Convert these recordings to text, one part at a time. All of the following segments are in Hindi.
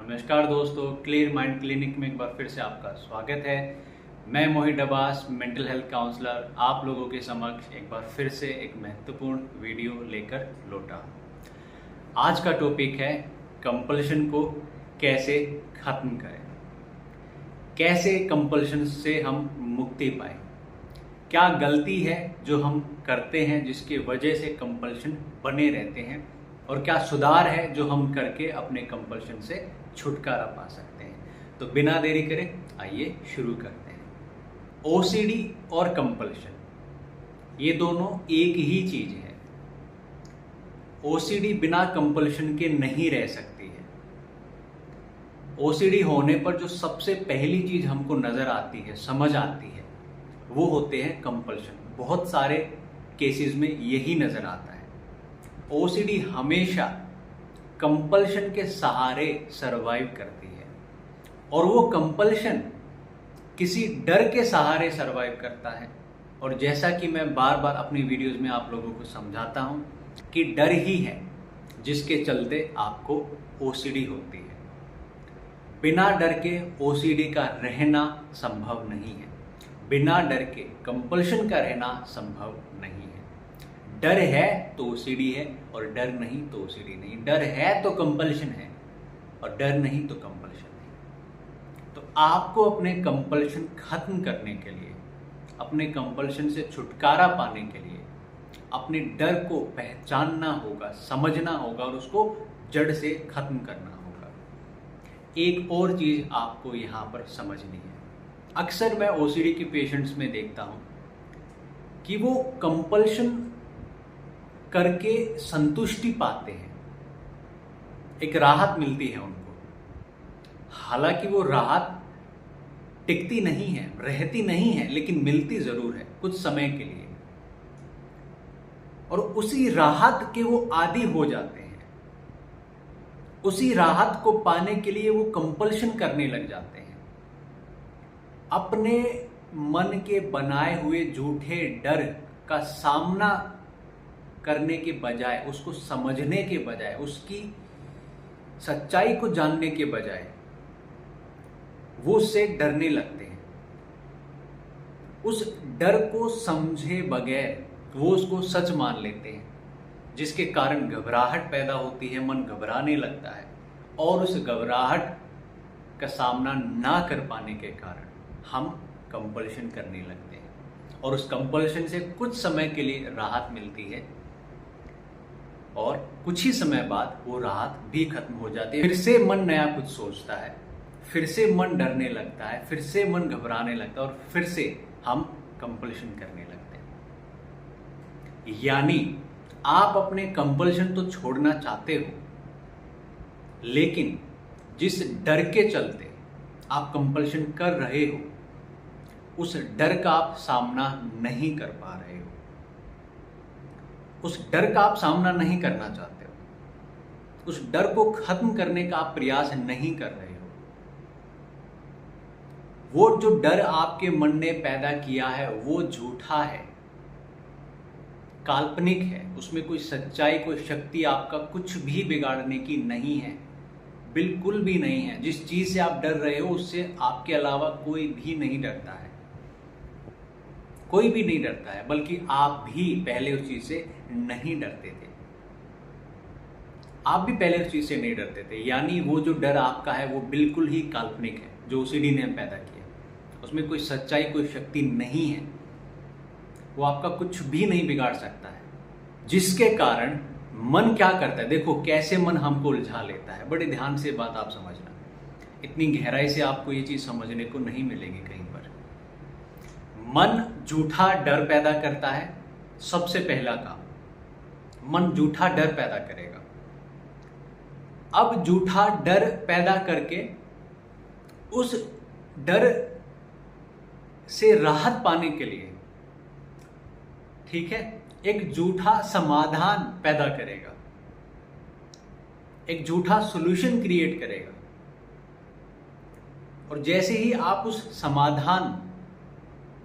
नमस्कार दोस्तों, क्लियर माइंड क्लिनिक में एक बार फिर से आपका स्वागत है। मैं मोहित अब्बास, मेंटल हेल्थ काउंसलर, आप लोगों के समक्ष एक बार फिर से एक महत्वपूर्ण वीडियो लेकर लौटा। आज का टॉपिक है कंपल्शन को कैसे खत्म करें, कैसे कंपल्शन से हम मुक्ति पाएं, क्या गलती है जो हम करते हैं जिसकी वजह से कंपल्शन बने रहते हैं, और क्या सुधार है जो हम करके अपने कंपल्शन से छुटकारा पा सकते हैं। तो बिना देरी करें आइए शुरू करते हैं। ओसीडी और कंपल्शन ये दोनों एक ही चीज है। ओसीडी बिना कंपल्शन के नहीं रह सकती है। ओसीडी होने पर जो सबसे पहली चीज हमको नजर आती है, समझ आती है, वो होते हैं कंपल्शन। बहुत सारे केसेस में यही नजर आता है। ओसीडी हमेशा कंपल्शन के सहारे सरवाइव करती है, और वो कंपल्शन किसी डर के सहारे सरवाइव करता है। और जैसा कि मैं बार बार अपनी वीडियोस में आप लोगों को समझाता हूं कि डर ही है जिसके चलते आपको ओसीडी होती है। बिना डर के ओसीडी का रहना संभव नहीं है। बिना डर के कंपल्शन का रहना संभव नहीं है। डर है तो ओसीडी है, और डर नहीं तो ओसीडी नहीं। डर है तो कंपल्शन है, और डर नहीं तो कंपल्शन नहीं। तो आपको अपने कंपल्शन खत्म करने के लिए, अपने कंपल्शन से छुटकारा पाने के लिए अपने डर को पहचानना होगा, समझना होगा, और उसको जड़ से खत्म करना होगा। एक और चीज आपको यहां पर समझनी है। अक्सर मैं ओसीडी के पेशेंट्स में देखता हूं कि वो कंपल्शन करके संतुष्टि पाते हैं, एक राहत मिलती है उनको। हालांकि वो राहत टिकती नहीं है, रहती नहीं है, लेकिन मिलती जरूर है कुछ समय के लिए, और उसी राहत के वो आदी हो जाते हैं। उसी राहत को पाने के लिए वो कंपल्शन करने लग जाते हैं। अपने मन के बनाए हुए झूठे डर का सामना करने के बजाय, उसको समझने के बजाय, उसकी सच्चाई को जानने के बजाय वो उससे डरने लगते हैं। उस डर को समझे बगैर वो उसको सच मान लेते हैं, जिसके कारण घबराहट पैदा होती है, मन घबराने लगता है, और उस घबराहट का सामना ना कर पाने के कारण हम कंपल्शन करने लगते हैं, और उस कंपल्शन से कुछ समय के लिए राहत मिलती है, और कुछ ही समय बाद वो राहत भी खत्म हो जाती है। फिर से मन नया कुछ सोचता है, फिर से मन डरने लगता है, फिर से मन घबराने लगता है, और फिर से हम कंपल्शन करने लगते हैं। यानी आप अपने कंपल्शन तो छोड़ना चाहते हो, लेकिन जिस डर के चलते आप कंपल्शन कर रहे हो, उस डर का आप सामना नहीं कर पा रहे हो। उस डर का आप सामना नहीं करना चाहते हो। उस डर को खत्म करने का आप प्रयास नहीं कर रहे हो। वो जो डर आपके मन ने पैदा किया है वो झूठा है, काल्पनिक है। उसमें कोई सच्चाई, कोई शक्ति आपका कुछ भी बिगाड़ने की नहीं है, बिल्कुल भी नहीं है। जिस चीज से आप डर रहे हो उससे आपके अलावा कोई भी नहीं डरता है, कोई भी नहीं डरता है, बल्कि आप भी पहले उस चीज से नहीं डरते थे। आप भी पहले उस चीज से नहीं डरते थे। यानी वो जो डर आपका है वो बिल्कुल ही काल्पनिक है, जो ओसीडी ने पैदा किया। उसमें कोई सच्चाई, कोई शक्ति नहीं है। वो आपका कुछ भी नहीं बिगाड़ सकता है। जिसके कारण मन क्या करता है, देखो कैसे मन हमको उलझा लेता है। बड़े ध्यान से बात आप समझना, इतनी गहराई से आपको ये चीज समझने को नहीं मिलेगी कहीं पर। मन झूठा डर पैदा करता है। सबसे पहला काम, मन झूठा डर पैदा करेगा। अब झूठा डर पैदा करके उस डर से राहत पाने के लिए, ठीक है, एक झूठा समाधान पैदा करेगा, एक झूठा सॉल्यूशन क्रिएट करेगा। और जैसे ही आप उस समाधान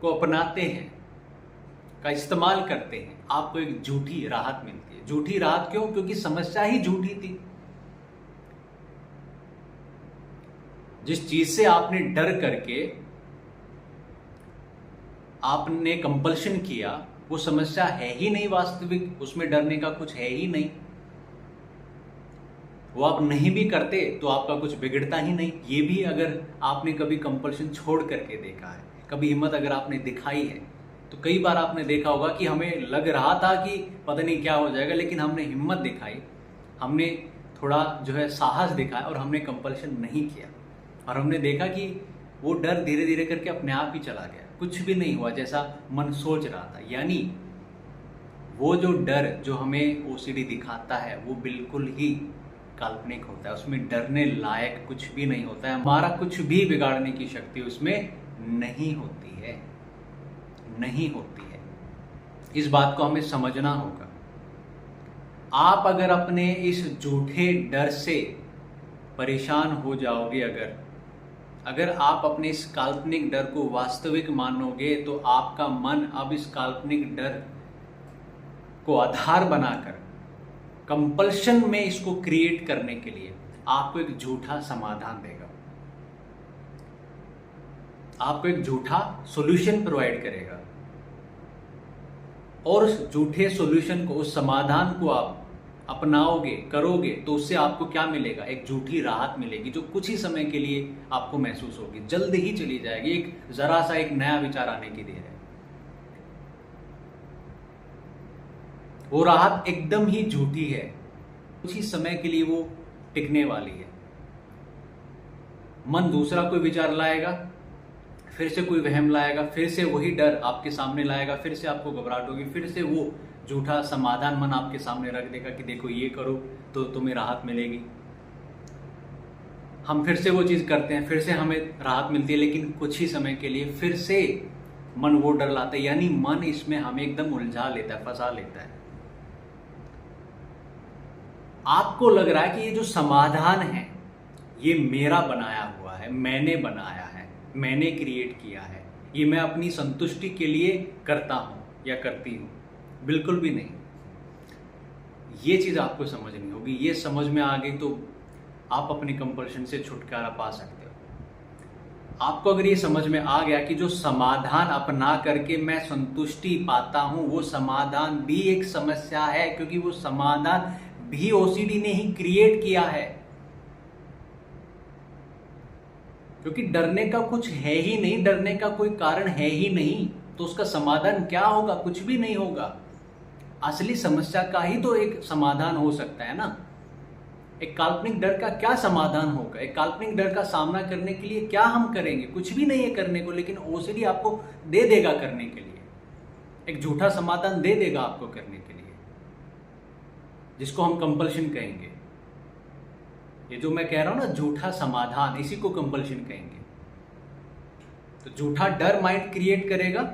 को अपनाते हैं, का इस्तेमाल करते हैं, आपको एक झूठी राहत मिलती है। झूठी राहत क्यों? क्योंकि समस्या ही झूठी थी। जिस चीज से आपने डर करके आपने कंपल्शन किया, वो समस्या है ही नहीं वास्तविक, उसमें डरने का कुछ है ही नहीं। वो आप नहीं भी करते तो आपका कुछ बिगड़ता ही नहीं। ये भी अगर आपने कभी कंपल्शन छोड़ करके देखा है, कभी हिम्मत अगर आपने दिखाई है, तो कई बार आपने देखा होगा कि हमें लग रहा था कि पता नहीं क्या हो जाएगा, लेकिन हमने हिम्मत दिखाई, हमने थोड़ा जो है साहस दिखाया और हमने कंपल्शन नहीं किया, और हमने देखा कि वो डर धीरे धीरे करके अपने आप ही चला गया, कुछ भी नहीं हुआ जैसा मन सोच रहा था। यानी वो जो डर जो हमें ओसीडी दिखाता है वो बिल्कुल ही काल्पनिक होता है, उसमें डरने लायक कुछ भी नहीं होता है, हमारा कुछ भी बिगाड़ने की शक्ति उसमें नहीं होती है, नहीं होती है। इस बात को हमें समझना होगा। आप अगर अपने इस झूठे डर से परेशान हो जाओगे, अगर आप अपने इस काल्पनिक डर को वास्तविक मानोगे, तो आपका मन अब इस काल्पनिक डर को आधार बनाकर कंपल्शन में इसको क्रिएट करने के लिए आपको एक झूठा समाधान देगा, आपको एक झूठा सॉल्यूशन प्रोवाइड करेगा, और उस झूठे सॉल्यूशन को, उस समाधान को आप अपनाओगे, करोगे, तो उससे आपको क्या मिलेगा? एक झूठी राहत मिलेगी जो कुछ ही समय के लिए आपको महसूस होगी, जल्द ही चली जाएगी। एक जरा सा एक नया विचार आने की देर है, वो राहत एकदम ही झूठी है, कुछ ही समय के लिए वो टिकने वाली है। मन दूसरा कोई विचार लाएगा, फिर से कोई वहम लाएगा, फिर से वही डर आपके सामने लाएगा, फिर से आपको घबराहट होगी, फिर से वो झूठा समाधान मन आपके सामने रख देगा कि देखो ये करो तो तुम्हें राहत मिलेगी। हम फिर से वो चीज करते हैं, फिर से हमें राहत मिलती है, लेकिन कुछ ही समय के लिए फिर से मन वो डर लाता है। यानी मन इसमें हमें एकदम उलझा लेता है, फंसा लेता है। आपको लग रहा है कि ये जो समाधान है ये मेरा बनाया हुआ है, मैंने बनाया है, मैंने क्रिएट किया है, ये मैं अपनी संतुष्टि के लिए करता हूं या करती हूं। बिल्कुल भी नहीं। ये चीज आपको समझनी होगी। ये समझ में आ गई तो आप अपनी कंपल्शन से छुटकारा पा सकते हो। आपको अगर ये समझ में आ गया कि जो समाधान अपना करके मैं संतुष्टि पाता हूं, वो समाधान भी एक समस्या है, क्योंकि वो समाधान भी ओसीडी ने ही क्रिएट किया है। क्योंकि डरने का कुछ है ही नहीं, डरने का कोई कारण है ही नहीं, तो उसका समाधान क्या होगा? कुछ भी नहीं होगा। असली समस्या का ही तो एक समाधान हो सकता है ना। एक काल्पनिक डर का क्या समाधान होगा? एक काल्पनिक डर का सामना करने के लिए क्या हम करेंगे? कुछ भी नहीं है करने को, लेकिन ओसीडी आपको दे देगा करने के लिए, एक झूठा समाधान दे देगा आपको करने के लिए, जिसको हम कंपल्शन कहेंगे। ये जो मैं कह रहा हूं ना, झूठा समाधान, इसी को कंपल्शन कहेंगे। तो झूठा डर माइंड क्रिएट करेगा,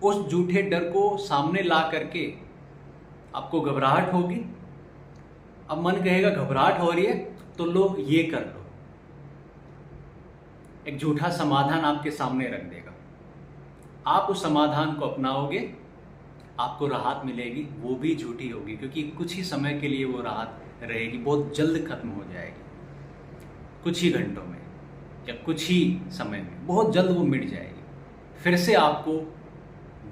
उस झूठे डर को सामने ला करके आपको घबराहट होगी। अब मन कहेगा घबराहट हो रही है तो लो ये कर लो, एक झूठा समाधान आपके सामने रख देगा। आप उस समाधान को अपनाओगे, आपको राहत मिलेगी, वो भी झूठी होगी, क्योंकि कुछ ही समय के लिए वो राहत रहेगी, बहुत जल्द खत्म हो जाएगी, कुछ ही घंटों में या कुछ ही समय में बहुत जल्द वो मिट जाएगी। फिर से आपको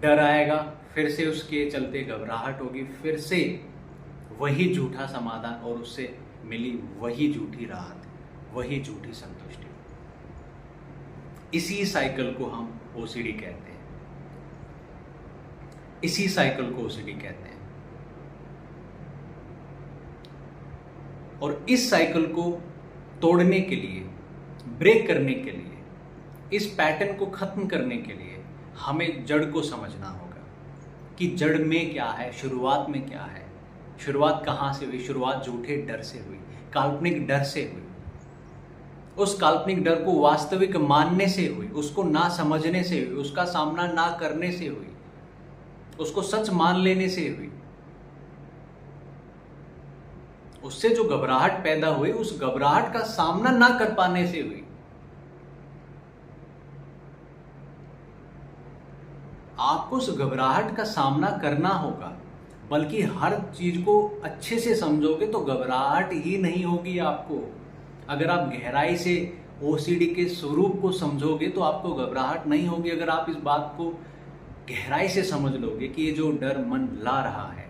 डर आएगा, फिर से उसके चलते घबराहट होगी, फिर से वही झूठा समाधान और उससे मिली वही झूठी राहत, वही झूठी संतुष्टि। इसी साइकिल को हम ओसीडी कहते हैं, इसी साइकिल को ओसीडी कहते हैं। और इस साइकिल को तोड़ने के लिए, ब्रेक करने के लिए, इस पैटर्न को खत्म करने के लिए हमें जड़ को समझना होगा कि जड़ में क्या है, शुरुआत में क्या है। शुरुआत कहाँ से हुई? शुरुआत झूठे डर से हुई, काल्पनिक डर से हुई। उस काल्पनिक डर को वास्तविक मानने से हुई, उसको ना समझने से हुई, उसका सामना ना करने से हुई, उसको सच मान लेने से हुई। उससे जो घबराहट पैदा हुई, उस घबराहट का सामना ना कर पाने से हुई। आपको उस घबराहट का सामना करना होगा, बल्कि हर चीज को अच्छे से समझोगे तो घबराहट ही नहीं होगी आपको। अगर आप गहराई से ओसीडी के स्वरूप को समझोगे तो आपको घबराहट नहीं होगी। अगर आप इस बात को गहराई से समझ लोगे कि ये जो डर मन ला रहा है,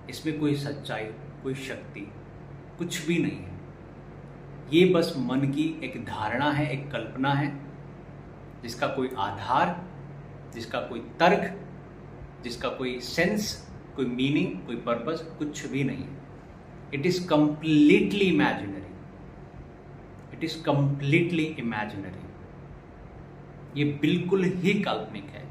इसमें कोई सच्चाई, कोई शक्ति, कुछ भी नहीं है। ये बस मन की एक धारणा है, एक कल्पना है, जिसका कोई आधार, जिसका कोई तर्क, जिसका कोई सेंस, कोई मीनिंग, कोई पर्पस, कुछ भी नहीं है। It is completely imaginary. It is completely imaginary. ये बिल्कुल ही काल्पनिक है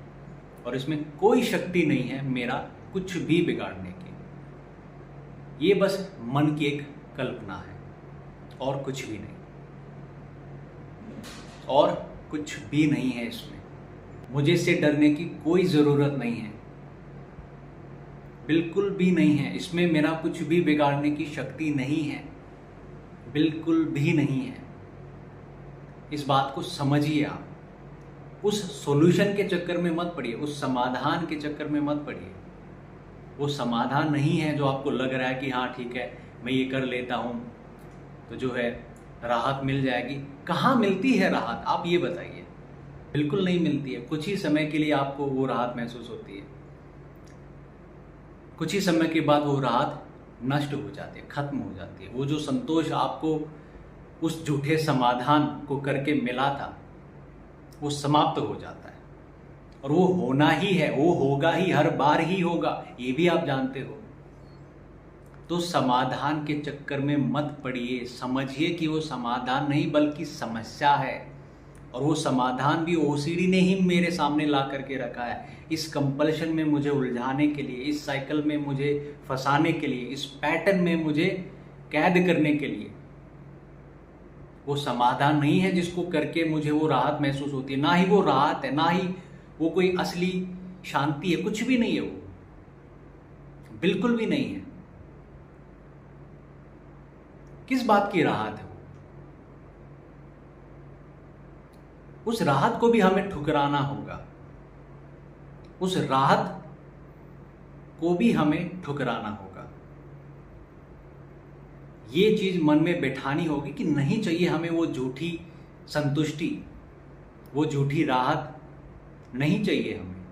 और इसमें कोई शक्ति नहीं है मेरा कुछ भी बिगाड़ने की। ये बस मन की एक कल्पना है और कुछ भी नहीं, और कुछ भी नहीं है इसमें। मुझे इससे डरने की कोई ज़रूरत नहीं है, बिल्कुल भी नहीं है। इसमें मेरा कुछ भी बिगाड़ने की शक्ति नहीं है, बिल्कुल भी नहीं है। इस बात को समझिए आप। उस सॉल्यूशन के चक्कर में मत पड़िए, उस समाधान के चक्कर में मत पड़िए। वो समाधान नहीं है जो आपको लग रहा है कि हाँ ठीक है, मैं ये कर लेता हूँ तो जो है राहत मिल जाएगी। कहाँ मिलती है राहत, आप ये बताइए। बिल्कुल नहीं मिलती है। कुछ ही समय के लिए आपको वो राहत महसूस होती है, कुछ ही समय के बाद वो राहत नष्ट हो जाती है, खत्म हो जाती है। वो जो संतोष आपको उस झूठे समाधान को करके मिला था, वो समाप्त हो जाता है। और वो होना ही है, वो होगा ही, हर बार ही होगा, ये भी आप जानते हो। तो समाधान के चक्कर में मत पड़िए। समझिए कि वो समाधान नहीं बल्कि समस्या है, और वो समाधान भी ओसीडी ने ही मेरे सामने ला करके रखा है। इस कंपल्शन में मुझे उलझाने के लिए, इस साइकिल में मुझे फंसाने के लिए, इस पैटर्न में मुझे कैद करने के लिए। वो समाधान नहीं है जिसको करके मुझे वो राहत महसूस होती है। ना ही वो राहत है, ना ही वो कोई असली शांति है, कुछ भी नहीं है। वो बिल्कुल भी नहीं है। किस बात की राहत है? उस राहत को भी हमें ठुकराना होगा, उस राहत को भी हमें ठुकराना होगा। ये चीज मन में बैठानी होगी कि नहीं चाहिए हमें वो झूठी संतुष्टि, वो झूठी राहत नहीं चाहिए हमें।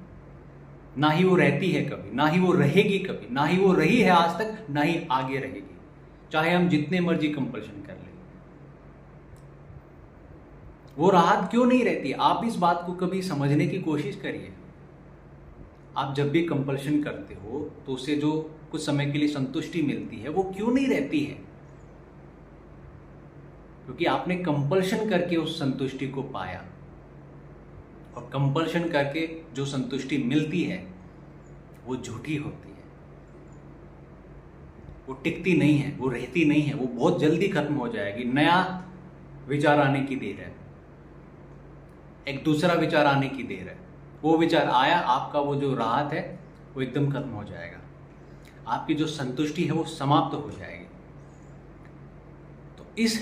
ना ही वो रहती है कभी, ना ही वो रहेगी कभी, ना ही वो रही है आज तक, ना ही आगे रहेगी, चाहे हम जितने मर्जी कंपल्शन कर लें। वो राहत क्यों नहीं रहती? आप इस बात को कभी समझने की कोशिश करिए। आप जब भी कंपल्शन करते हो तो उसे जो कुछ समय के लिए संतुष्टि मिलती है, वो क्यों नहीं रहती है? क्योंकि आपने कंपल्शन करके उस संतुष्टि को पाया, और कंपल्शन करके जो संतुष्टि मिलती है वो झूठी होती है, वो टिकती नहीं है, वो रहती नहीं है, वो बहुत जल्दी खत्म हो जाएगी। नया विचार आने की देर है, एक दूसरा विचार आने की देर है। वो विचार आया, आपका वो जो राहत है वो एकदम खत्म हो जाएगा, आपकी जो संतुष्टि है वो समाप्त हो जाएगी। तो इस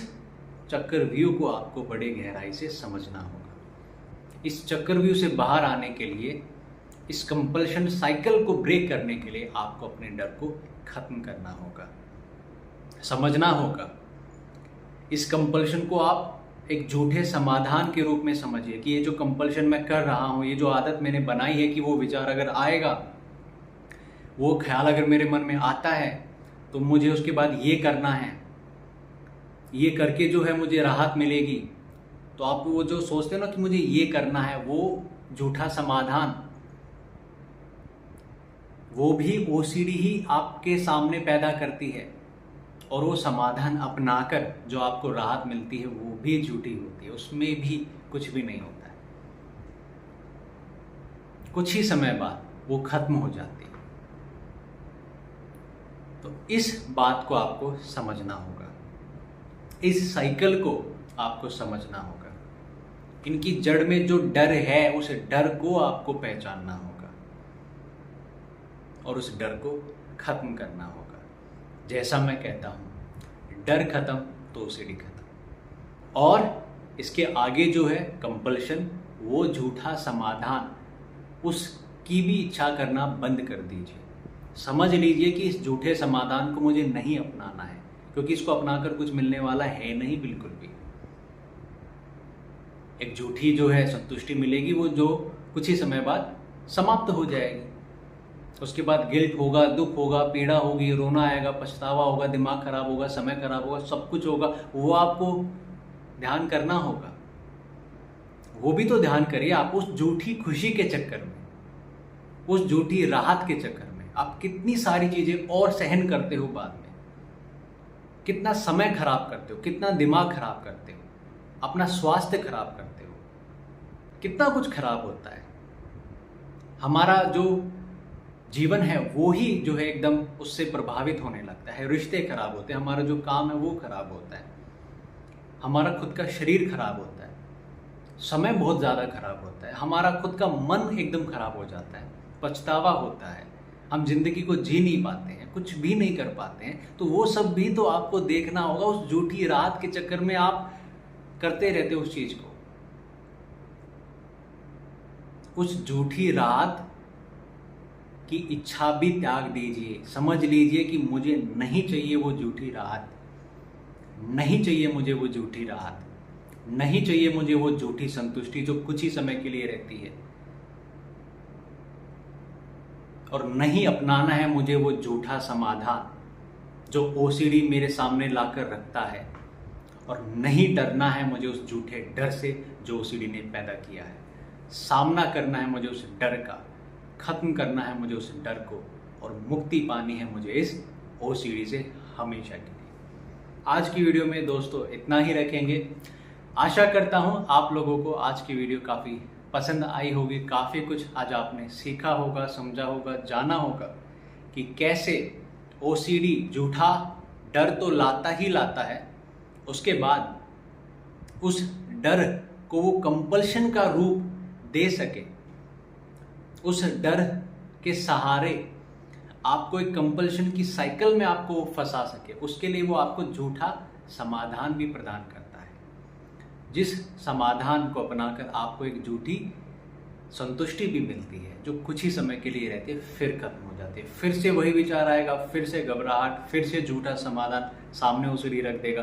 चक्रव्यूह को आपको बड़े गहराई से समझना होगा। इस चक्रव्यूह से बाहर आने के लिए, इस कंपल्शन साइकिल को ब्रेक करने के लिए आपको अपने डर को खत्म करना होगा, समझना होगा। इस कंपल्शन को आप एक झूठे समाधान के रूप में समझिए कि ये जो कंपल्शन मैं कर रहा हूँ, ये जो आदत मैंने बनाई है कि वो विचार अगर आएगा, वो ख्याल अगर मेरे मन में आता है तो मुझे उसके बाद ये करना है, ये करके जो है मुझे राहत मिलेगी। तो आप वो जो सोचते हो ना कि मुझे ये करना है, वो झूठा समाधान, वो भी ओसीडी ही आपके सामने पैदा करती है। और वो समाधान अपनाकर जो आपको राहत मिलती है वो भी झूठी होती है, उसमें भी कुछ भी नहीं होता है। कुछ ही समय बाद वो खत्म हो जाती है। तो इस बात को आपको समझना होगा, इस साइकिल को आपको समझना होगा। इनकी जड़ में जो डर है, उस डर को आपको पहचानना होगा और उस डर को खत्म करना होगा। जैसा मैं कहता हूँ, डर खत्म तो ओसीडी खत्म। और इसके आगे जो है कंपल्शन, वो झूठा समाधान, उसकी भी इच्छा करना बंद कर दीजिए। समझ लीजिए कि इस झूठे समाधान को मुझे नहीं अपनाना है, क्योंकि इसको अपनाकर कुछ मिलने वाला है नहीं बिल्कुल भी। एक झूठी जो है संतुष्टि मिलेगी, वो जो कुछ ही समय बाद समाप्त हो जाएगी। उसके बाद गिल्ट होगा, दुख होगा, पीड़ा होगी, रोना आएगा, पछतावा होगा, दिमाग खराब होगा, समय खराब होगा, सब कुछ होगा। वो आपको ध्यान करना होगा। वो भी तो ध्यान करिए, आप उस झूठी खुशी के चक्कर में, उस झूठी राहत के चक्कर में आप कितनी सारी चीजें और सहन करते हो बाद में, कितना समय खराब करते हो, कितना दिमाग खराब करते हो, अपना स्वास्थ्य खराब करते हो, कितना कुछ खराब होता है। हमारा जो जीवन है वो ही जो है एकदम उससे प्रभावित होने लगता है। रिश्ते खराब होते हैं, हमारा जो काम है वो खराब होता है, हमारा खुद का शरीर खराब होता है, समय बहुत ज़्यादा खराब होता है, हमारा खुद का मन एकदम खराब हो जाता है, पछतावा होता है, हम जिंदगी को जी नहीं पाते हैं, कुछ भी नहीं कर पाते हैं। तो वो सब भी तो आपको देखना होगा। उस झूठी रात के चक्कर में आप करते रहते हो उस चीज को। उस झूठी रात की इच्छा भी त्याग दीजिए। समझ लीजिए कि मुझे नहीं चाहिए वो झूठी राहत, नहीं चाहिए मुझे वो झूठी राहत, नहीं चाहिए मुझे वो झूठी संतुष्टि जो कुछ ही समय के लिए रहती है, और नहीं अपनाना है मुझे वो झूठा समाधान जो ओसीडी मेरे सामने लाकर रखता है, और नहीं डरना है मुझे उस झूठे डर से जो ओसीडी ने पैदा किया है। सामना करना है मुझे उस डर का, खत्म करना है मुझे उस डर को, और मुक्ति पानी है मुझे इस ओसीडी से हमेशा के लिए। आज की वीडियो में दोस्तों इतना ही रखेंगे। आशा करता हूँ आप लोगों को आज की वीडियो काफ़ी पसंद आई होगी, काफ़ी कुछ आज आपने सीखा होगा, समझा होगा, जाना होगा कि कैसे ओसीडी झूठा डर तो लाता ही लाता है, उसके बाद उस डर को वो कंपल्शन का रूप दे सके, उस डर के सहारे आपको एक कंपल्शन की साइकिल में आपको फंसा सके, उसके लिए वो आपको झूठा समाधान भी प्रदान करता है, जिस समाधान को अपनाकर आपको एक झूठी संतुष्टि भी मिलती है जो कुछ ही समय के लिए रहती है, फिर खत्म हो जाती है। फिर से वही विचार आएगा, फिर से घबराहट, फिर से झूठा समाधान सामने उसे रख देगा,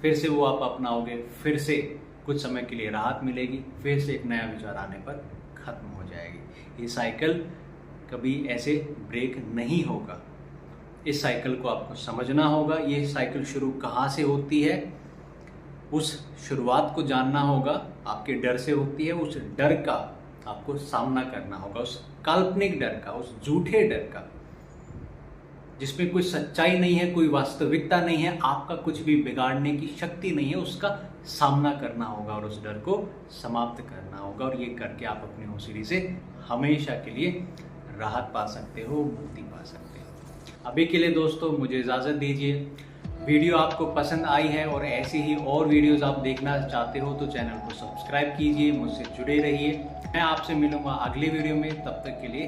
फिर से वो आप अपनाओगे, फिर से कुछ समय के लिए राहत मिलेगी, फिर से एक नया विचार आने पर खत्म हो जाएगी। ये साइकिल कभी ऐसे ब्रेक नहीं होगा। इस साइकिल को आपको समझना होगा। ये साइकिल शुरू कहाँ से होती है, उस शुरुआत को जानना होगा। आपके डर से होती है, उस डर का आपको सामना करना होगा, उस काल्पनिक डर का, उस झूठे डर का जिसमें कोई सच्चाई नहीं है, कोई वास्तविकता नहीं है, आपका कुछ भी बिगाड़ने की शक्ति नहीं है। उसका सामना करना होगा और उस डर को समाप्त करना होगा, और ये करके आप अपने ओसीडी से हमेशा के लिए राहत पा सकते हो, मुक्ति पा सकते हो। अभी के लिए दोस्तों मुझे इजाज़त दीजिए। वीडियो आपको पसंद आई है और ऐसी ही और वीडियोस आप देखना चाहते हो तो चैनल को सब्सक्राइब कीजिए, मुझसे जुड़े रहिए। मैं आपसे मिलूंगा अगली वीडियो में, तब तक के लिए